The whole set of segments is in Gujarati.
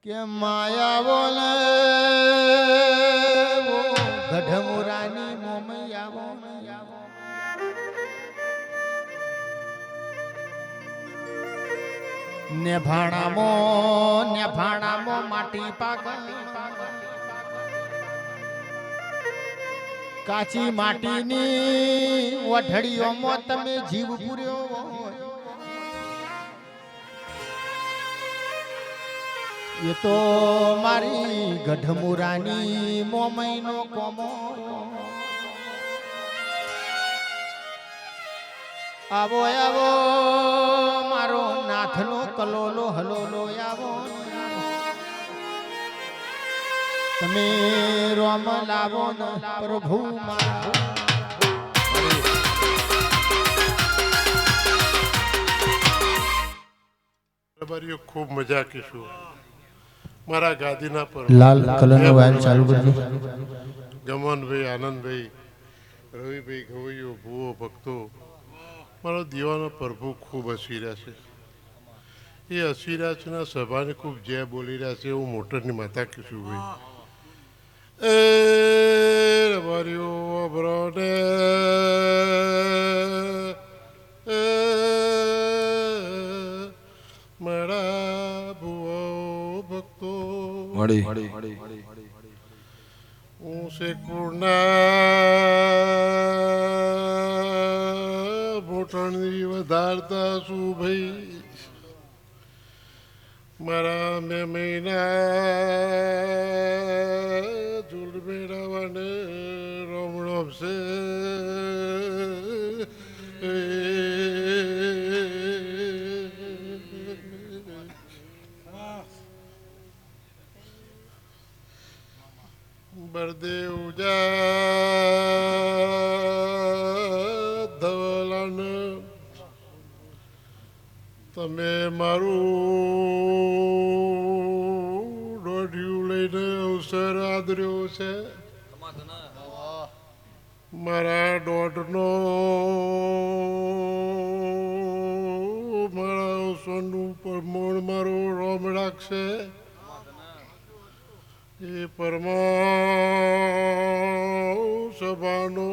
કે માયા બોલે ગઢમુરાની મોમૈયા નેભાણામો માટી પાક કાચી માટીની વઢડીઓમાં તમે જીવ પૂર્યો એ તો મારી ગઢમુરાની મોમૈનો કોમો આવો આવો મારો નાથનો કલોલો હલોલો આવો તમે રોમ લાવો ન પ્રભુ મારા ખૂબ મજા કીશું મારા ગાદીના પર લાલ કલરનો વાયર ચાલુ કરજો ગમનભાઈ આનંદભાઈ રવિભાઈ ગવૈયો ભૂવો ભક્તો મારો દીવાનો પ્રભુ ખૂબ હસી રહ્યા છે એ હસી રહ્યા છે ને સભાને ખૂબ જય બોલી રહ્યા છે એવું મોટરની માતા કીશું ભાઈ એ રબારીઓ અબરોને મારા ભૂવો ભક્તો હું શેખપુરના મોટણની વધારતા છું ભાઈ મારા મેં મહિના જુલ મેળવવાને રોમણો છે બળદેવ ધવલાન તમે મારું દોઢિયું લઈને અવસર આદર્યો છે મારા દોઢનો મારા અવસરનું પ્રમાણ મારો રોમ રાખશે એ પરમા સભાનો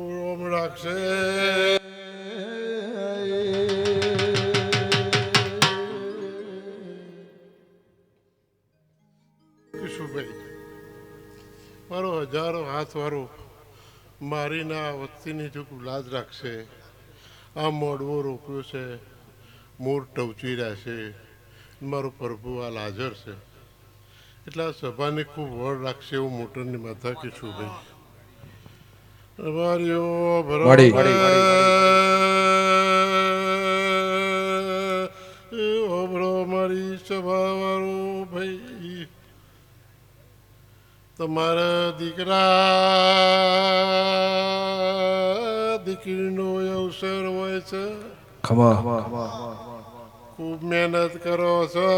રોમ રાખશે કિશુભાઈ મારો હજારો હાથ વાળો મારીના વસ્તીની જો લાજ રાખશે આ મોડવો રોક્યો છે મોર ટવચી રહ્યા છે મારો પ્રભુ હાલ હાજર છે એટલે આ સભાને ખૂબ વડ રાખશે એવું મોટરની માથા કીશું ભાઈ ઓભરો મારી સભા વાળો ભાઈ તમારા દીકરીનો અવસર હોય છે ખૂબ મહેનત કરો છો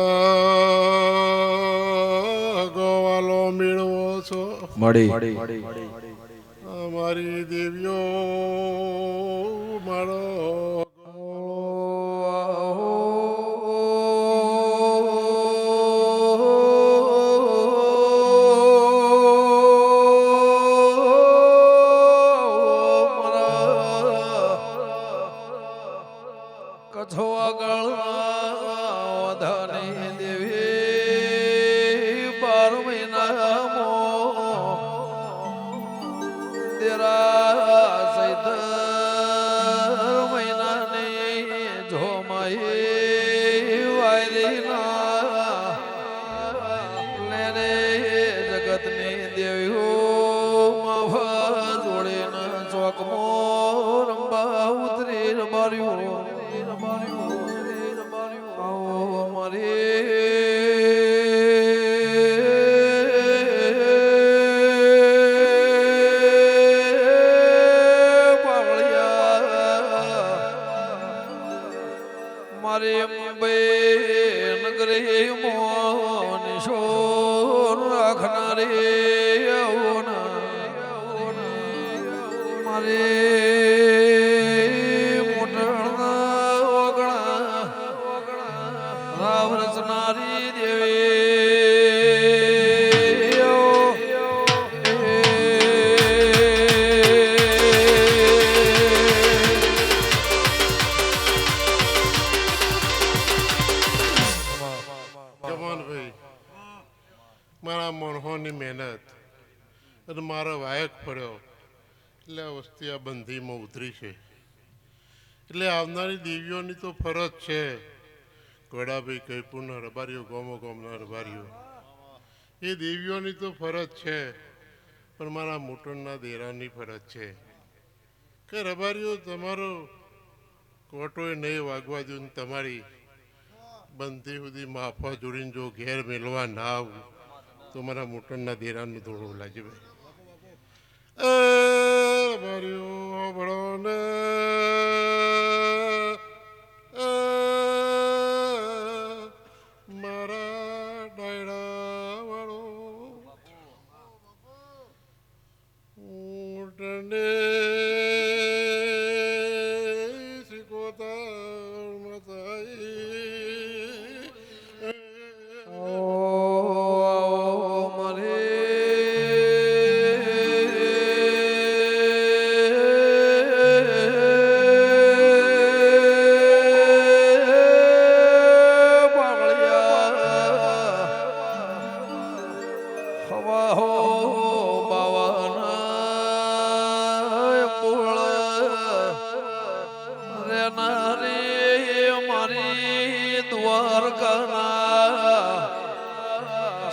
ગોવાલો મેળવો છો અમારી દેવીઓ મારો રાવ રચનારી દેવી જમાનભાઈ મારા મણહોની મહેનત અને મારા વાયક પડ્યો એટલે આ વસ્તી આ બંધીમાં ઉતરી છે. એટલે આવનારી દેવીઓની તો ફરજ છે. ગોડાભાઈ કૈપુરના રબારીઓ ગોમો ગોમના રબારીઓ એ દેવીઓની તો ફરજ છે, પણ મારા મોટરના દેરાની ફરજ છે કે રબારીઓ તમારો કોટોએ નહીં વાગવા દઉં ને તમારી બંધી સુધી માફા જોડીને જો ઘેર મેળવા ના આવું તો મારા મોટરના દેરાનું થોડું લાગે ભાઈ. રબારીઓ ભણો ને મારા ડાયડા વાળો ઊંટને શીખોતા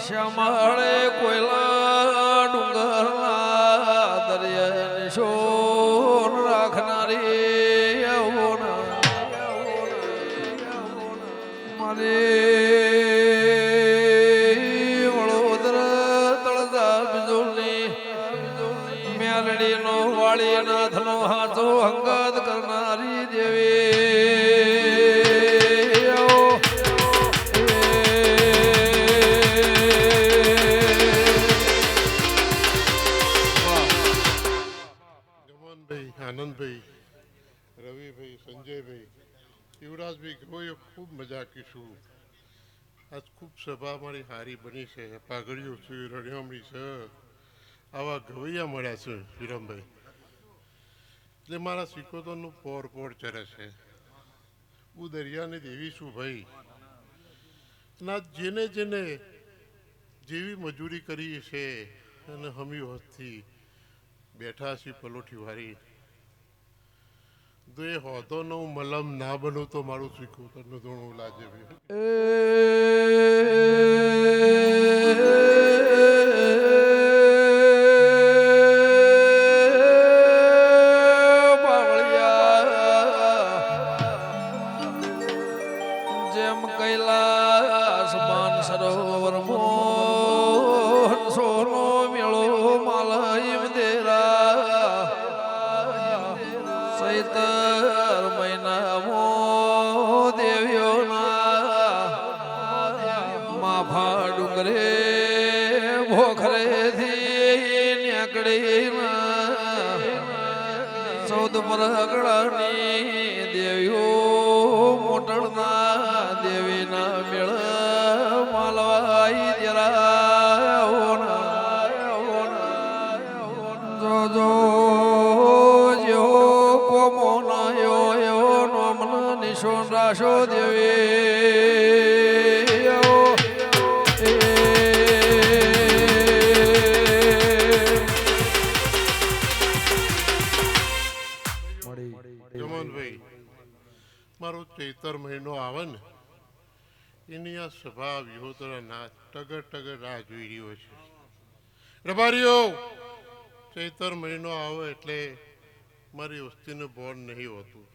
શ્યામળે કોયલા ડુંગરના દરિયા શોર રાખનારી મારે વડોદરા તળજા બિજોલની મેલડીનો વાળી નાથનો હાથો હંગાત કરનારી દેવી આનંદભાઈ, રવિભાઈ, સંજયભાઈ, યુવરાજભાઈ ગોયો ખૂબ મજા કીશું. આજ ખૂબ સભા મારી હારી બની છે. પાઘડીઓ છે, રણિયામણી છે, આવા ગવૈયા મળ્યા છે વિરમભાઈ. એટલે મારા સિકોતરનું પોર ચરે છે. હું દરિયાની દેવી છું ભાઈ. ના જેને જેને જેવી મજૂરી કરી છે અને હમી હોતથી બેઠા છીએ પલોઠી વારી, તો એ હોતો નો મલમ ના બનું તો મારું શીખવું તને ઘણું લાગે ભાઈ. જેમ કૈલાસ માન સરોવર મોહન સોનો મેળો માલય દેરા ચૈતર મહિનામાં દેવીઓના માફા ડુંગરે ભોખરેથી નીકળીના 14 પરગડાની દેવીઓ મોટરના દેવીના મેળ માલવાઈ દેરા જો નિશોન રાશો દેવી જમનભાઈ, મારો ચૈતર મહિનો આવે ને એની આ સભા વિહોતરા ના ટગર રાહ જોઈ રહ્યો છે. રબારીઓ ચૈતર મહિનો આવે એટલે મારી વસ્તીનું બોર્ડ નહીં હોતું.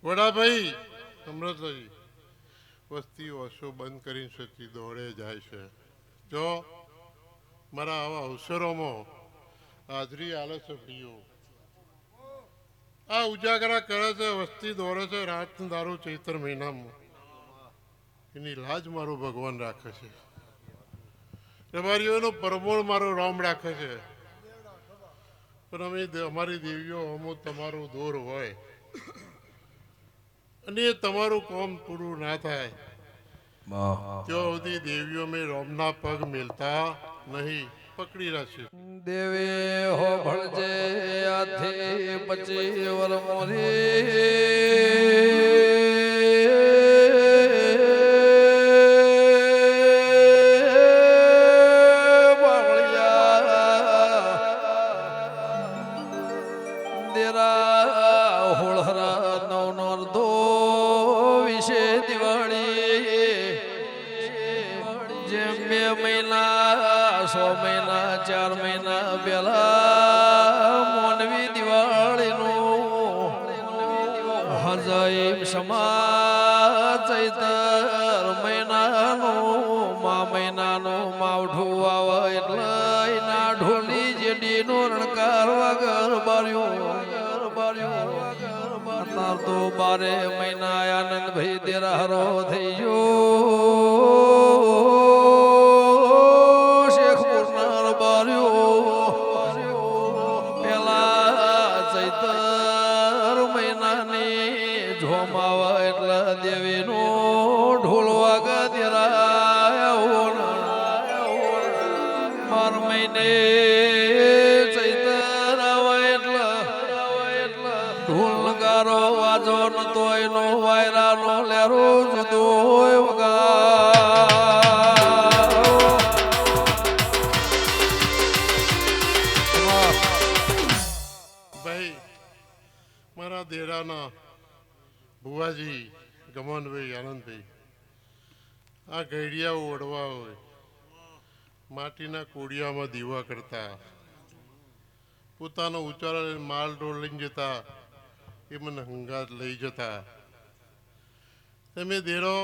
વડાભાઈ અમૃતભાઈ વસ્તી ઓછો બંધ કરીને સચી દોડે જાય છે. જો મારા આવા અવસરોમાં હાજરી આલે છે ભાઈઓ, આ ઉજાગરા કરે છે, વસ્તી દોડે છે રાત દારૂ ચૈત્ર મહિનામાં. એની લાજ મારો ભગવાન રાખે છે. રબારીઓનો પરમોળ મારો રામ રાખે છે. પણ અમે અમારી દેવીઓ અમો તમારું દોર હોય અને તમારું કામ પૂરું ના થાય ત્યાં સુધી દેવીઓ મેં રોમના પગ મેલતા નહીં, પકડી રાખશે. દેવે હો ભણજે આથી પછી વર મોરી જેમ 2 મહિના 6 મહિના 4 મહિના પેલા મોનવી દિવાળીનું હજાઈમ સમા ચૈતર મહિનાનું મહિનાનું માવઠું આવે એટલે એના ઢોલી જેડીનો રણકાર વગર બાર્યો અત્યાર તો 12 મહિના આનંદ ભાઈ દેરારો થઈ ગયો શેખ પુરનાર બાર્યો પેલા ચૈતર મહિનાની જોમાવા એટલે દેવીનો ઢોલ વાગા દેરાયો 12 મહિને ચૈતર આવે એટલે ઢોલ નગારો વાજો નતો એનો વાયરાનો લેરો જુદો ભાઈ મારા દેરાના ભુવાજી ગમનભાઈ આનંદભાઈ આ ગઈડિયાઓ ઓઢવા હોય માટીના કોડિયામાં દીવા કરતા પોતાનો ઉચારો માલ ઢોળ લઈને જતા એ મને હંગાત લઈ જતા તમે દેરો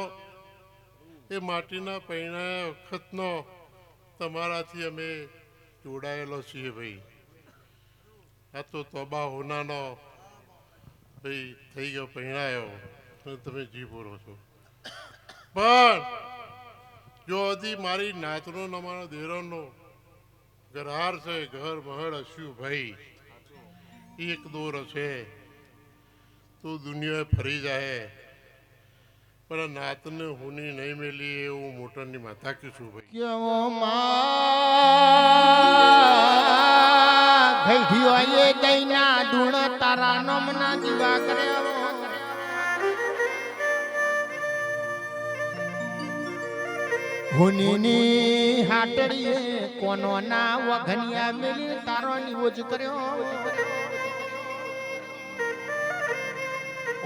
એ માટીના પૈણા વખતનો તમારાથી અમે જોડાયેલો છીએ ભાઈ આ તો તોબા હોનાનો ભાઈ થઈ ગયો પૈણાયો અને તમે જી બોલો છો પણ જો હજી મારી નાતનો ને અમારા દેરોનો ઘરહાર છે ઘર મહળ હસ્યું ભાઈ એક દોર હશે તો દુનિયા ફરી જાય પણ નાતને હુની નહીં મેલી એવું મોટરની માતા કીશું ભાઈ કેવો ગઈઢિયો એ દઈના ડુણ તારા નમના દીવા કરે હુનીની હાટડીએ કોનો ના વઘનિયા મેલી તારો નિવોજ કર્યો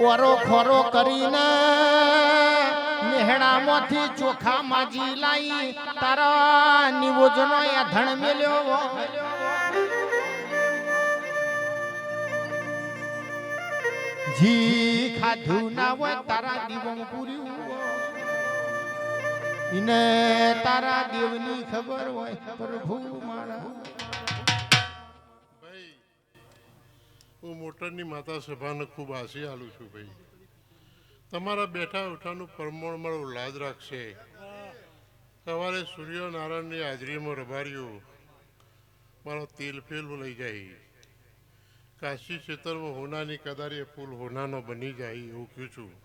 ઓરો ખોરો કરીને નેહડામાંથી ચોખા માજી લાઈ તારા નિવોજનો એ ધણ મેલ્યો જી ખાધું ના હોય તારા દીવમ પૂર્યું ઇને તારા દેવની ખબર હોય પ્રભુ મારા ભાઈ હું મોટરની માતા સભાને ખૂબ આશી આલું છું ભાઈ તમારા બેઠા ઉઠાનું પ્રમાણ મારો લાજ રાખશે સવારે સૂર્યનારાયણની હાજરીમાં રબાર્યો મારો તેલ ફેલ લઈ જાય કાશી ક્ષેત્રમાં હોનાની કદારીએ ફૂલ હોનાનો બની જાય એવું કહું છું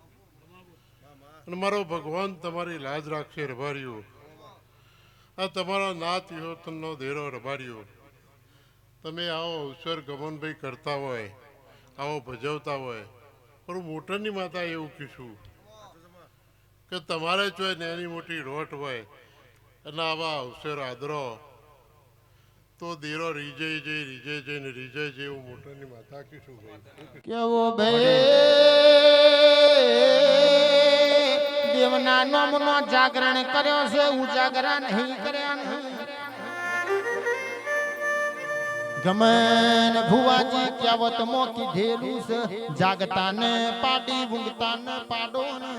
અને મારો ભગવાન તમારી લાજ રાખશે રબાર્યો આ તમારા નાત વિહોતનનો ધેરો રબાર્યો તમે આવો અવસર ગમનભાઈ કરતા હોય આવો ભજવતા હોય પણ મોટરની માતા એવું કહીશું કે તમારે જો નાની મોટી રોટ હોય અને આવા અવસર આદરો તો દેરો રીજય જઈને રીજય જેવું મોટરની માતા કીશું ભાઈ કેવો બે દેવના નામનો જાગરણ કર્યો છે ઉજાગરા નહીં કર્યા નહીં ગમન ભુવાજી કહેવત મો કીધેલું છે જાગતા ને પાડી ઊંઘતા ને પાડો ને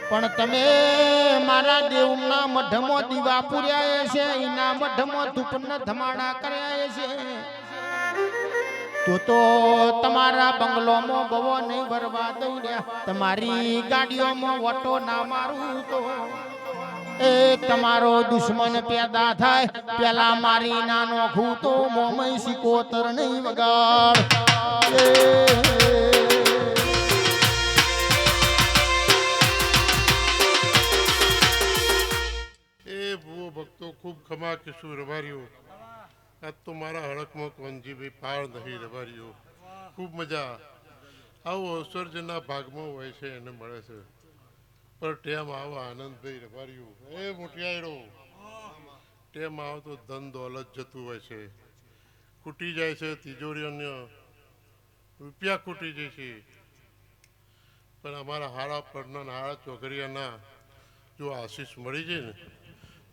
પણ તમે મારા દેવના મઢમાં દીવા પૂર્યા છે એના મઢમાં ધૂપ ને ધમાડા કર્યા છે તો તમારા બંગલોમાં બવો નહીં ભરવા દઉડ્યા તમારી ગાડીઓમાં વટો ના મારું તો એ તમારો દુશ્મન પેદા થાય પેલા મારી નાનો ઘૂતો મોમય સિકોતર નહીં વગાડ ભૂવો ભક્તો ખૂબ ખમા કીશું રબાર્યો આજ તો મારા હડકમાં કોનજીભાઈ પાર નહીં રબાર્યો ખૂબ મજા આવો અવસર જેના ભાગમાં હોય છે એને મળે છે પણ ટેમ આવો આનંદભાઈ રબાર્યું એ મોટિયાયડો ટેમ આવો તો ધન દોલત જતું હોય છે ખૂટી જાય છે તિજોરીઓને રૂપિયા ખૂટી જાય છે પણ અમારા હારા પડના હારા ચોકડીયાના જો આશીષ મળી જાય ને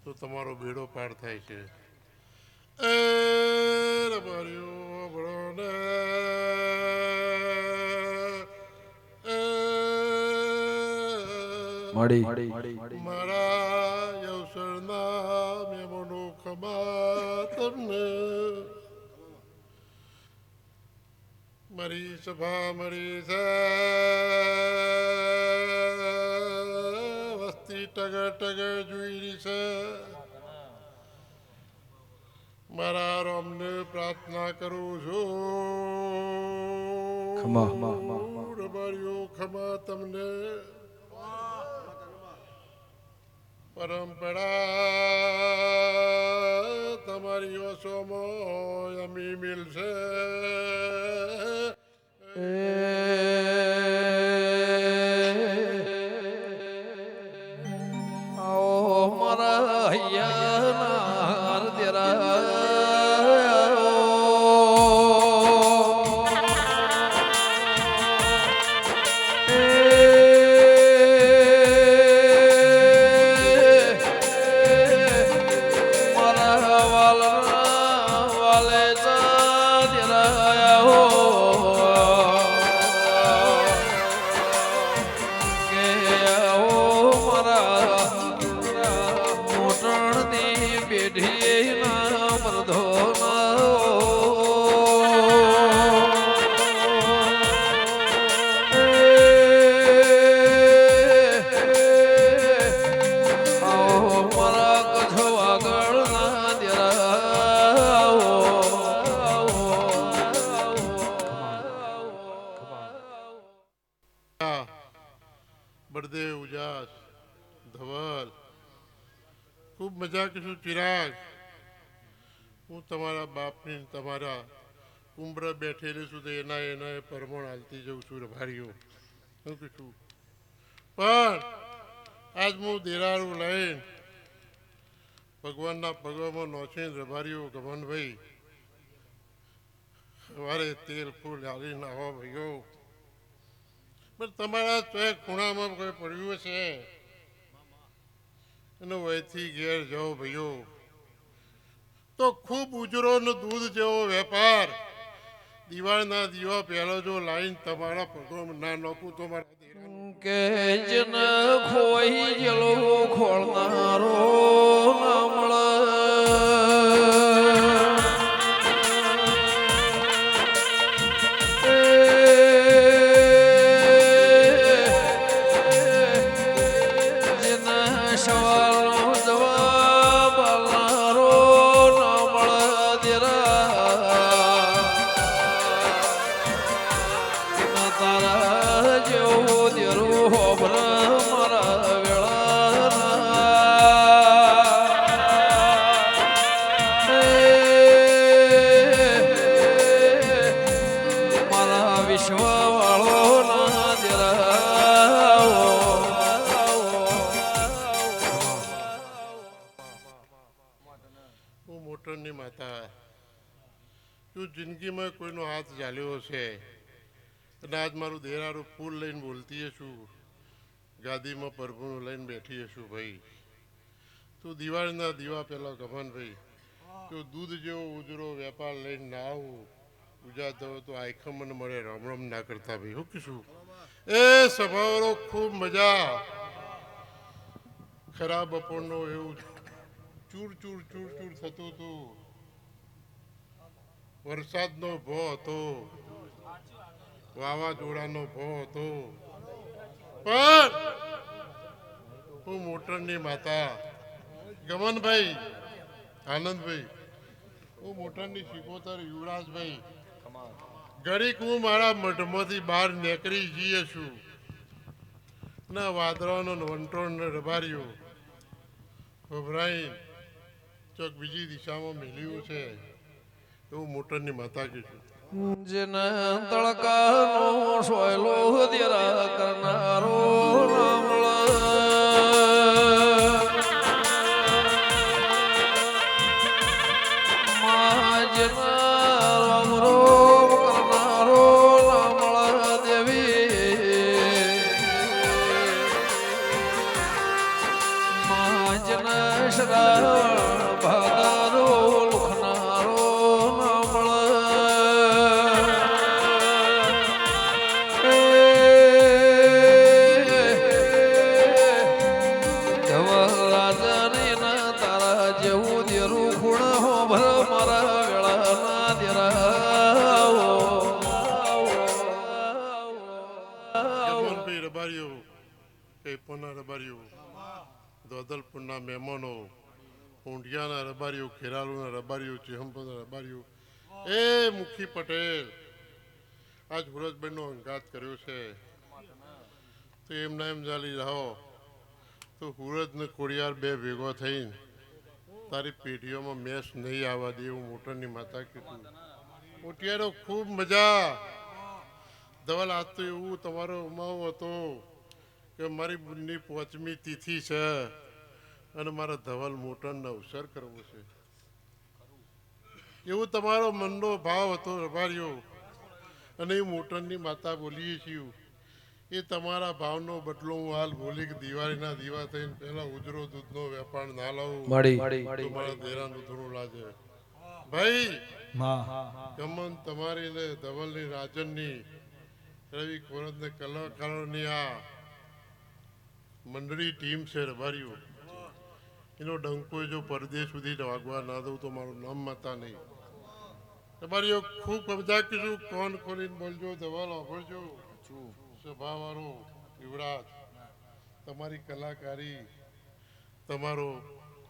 તો તમારો બેડો પાર થાય છે. એ રબારીઓ ભણો મળી મારા યવસરના મેમોનો ખમા તમને મારી સભા મળી છે વસ્તી ટગર ટગર જોઈ રહી છે. મારા રોમને પ્રાર્થના કરું છું રબારીઓ ખમા તમને પરંપરા તમારી ઓછોમાં અમી મિલશે. આવો મારા હૈયાના હરદેરા બળદેવ ઉજાસ ધવલ ખૂબ મજા કીશું. ચિરાગ હું તમારા બાપની તમારા ઉંમર બેઠેલી છું તો એના પરમણ હાલતી જઉં છું રભારીઓ શું કીધું. પણ આજ હું દેરાળું લઈને ભગવાનના પગમાં નોચીને રભારીઓ ગમનભાઈ સવારે તેલ ફૂલ હાલીને આવો ભાઈઓ. પણ તમારા ચોક ખૂણામાં કોઈ પડ્યું છે અને વયથી ઘેર જાઓ ભાઈઓ તો ખૂબ ઉજરો ને દૂધ જેવો વેપાર દિવાળના દીવા પહેલો જો લાઈન તમારા પગમાં ના નોખું તો મારા કે જન ખોઈ ગયેલો ખોળનારો ના મળે. મોટરની માતા તું જિંદગીમાં કોઈનો હાથ ઝાલ્યો છે અને આજ મારું દેરારું ફૂલ લઈને બોલતી છું ગાદીમાં પ્રભુનું લઈને બેઠી છું. ભાઈ તું દિવાળીના દીવા પહેલા ગમન ભાઈ તું દૂધ જેવો ઉજરો વેપાર લઈને ના આવું ઉજાતો તો આખા મને મળે રામ રામ ના કરતા ભાઈ હું કીશું. એ સ્વભાવનો ખૂબ મજા ખરાબ બપોરનો એવું ચૂર ચૂર ચૂર ચૂર થતું હતું. વરસાદનો ભો હતો વાવાઝોડાનો ભો હતો પણ હું મોટરની માતા ગમનભાઈ આનંદભાઈ હું મોટરની શિકોતર યુવરાજભાઈ ઘડીક હું મારા મઠમાંથી બહાર નીકળી જઈએ છું ના વાદળાનો વંટોળ રબાર્યો ગભરાઈ ચોક બીજી દિશામાં મેલ્યું છે એવું મોટરની માતા કીધું. જેને તડકાનો સોયલો દેરા કરનારો વાંચન શ્રાવણ ભાદરો લુખનારો ના મળે ધવલ રાજની ના તારા જેવું દેરું ખૂણ હો ભર મારા વેળાના દેરાઓ જમનભાઈ રબારીઓ કૈપોના રબારીઓ દોદલપુરના મહેમાનો ઊંઢિયાના રબારીઓ ખેરાલુના રબારીઓ ચેહંપના રબારીઓ એ મુખી પટેલ આજ હુરજભાઈનો અંગાત કર્યો છે તો એમના એમ ચાલી રહો તો હુરજ ને કોડિયાર બે ભેગો થઈને તારી પેઢીઓમાં મેસ નહીં આવવા દે એવું મોટરની માતા કીધું મોટિયારો ખૂબ મજા ધવલ આજ તો એવું તમારો ઉમાવો હતો કે મારી બુનની 5મી તિથિ છે અને મારા ધવલ મોટરનો અવસર કરવો છે એવું તમારો મનનો ભાવ હતો રબારીઓ અને એ મોટરની માતા બોલીએ છીએ એ તમારા ભાવનો બદલો હું હાલ બોલી કે દિવાળીના દીવા થઈને પહેલા ઉજરો દૂધનો વેપાર ના લાવું તો મારા દેરાનું થોડું લાગે ભાઈ ગમન તમારી ને ધવલની રાજનની રવિ કોરદ ને કલાકારોની આ મંડળી ટીમ છે રબારીઓ એનો ડંકો જો પરદેશ સુધી વાગવા ના દઉં તો મારું નામ માતા નહીં રબારીઓ ખૂબ કબજા કીધું કોણ ખોલીને બોલજો ધવલ વાપરજો સભાવાળો યુવરાજ તમારી કલાકારી તમારો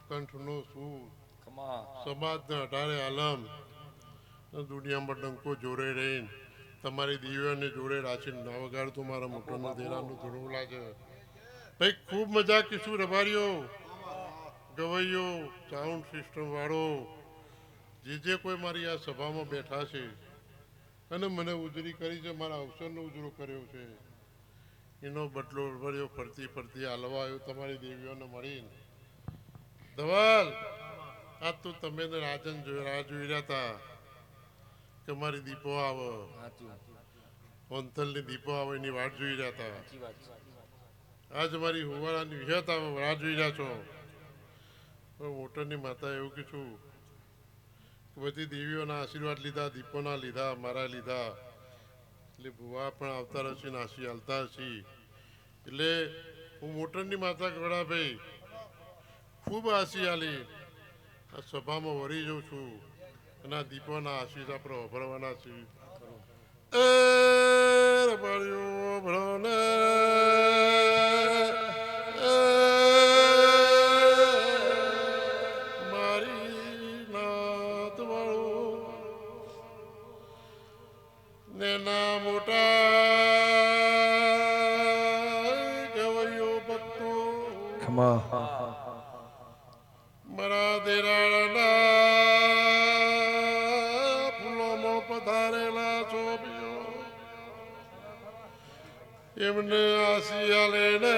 કંઠનો સૂર સમાજના 18 આલમ દુનિયામાં ડંકો જોડે રહીને તમારી દીવીઓને જોડે રાખીને ના વગાડતું મારા મોટોના દેરાનું થોડું લાગે ભાઈ ખૂબ મજા કીશું રબારીઓ ગવૈયો સાઉન્ડ સિસ્ટમ વાળો જે કોઈ મારી આ સભામાં બેઠા છે અને મને ઉજરી કરી છે મારા અવસરનો ઉજરો કર્યો છે એનો બદલો રબારીઓ ફરતી ફરતી હાલવા આવ્યો તમારી દેવીઓને મળીને ધવલ આજ તો તમે રાજન રાહ જોઈ રહ્યા હતા કે મારી દીપો આવે વંથલની દીપો આવે એની વાટ જોઈ રહ્યા હતા આજ મારી હુવાળાની વિહત આવે રાહ જોઈ રહ્યા છો મોટરની માતા એવું કીધું કે બધી દેવીઓના આશીર્વાદ લીધા દીપોના લીધા મારા લીધા એટલે ભુવા પણ આવતા રહેશે ને આશી હાલતા હશે એટલે હું મોટરની માતા ગોળાભાઈ ખૂબ આશી હાલી આ સભામાં વળી જાઉં છું અને આ દીપોના આશીષ આપણે વાપરવાના છે એ રબારીઓ ભણોને મારી નાત વાળો નેના મોટા ગવૈયો ભક્તો મારા દેરાળના ફૂલોમાં પધારેલા છોભીઓ એમને આશી આલે ને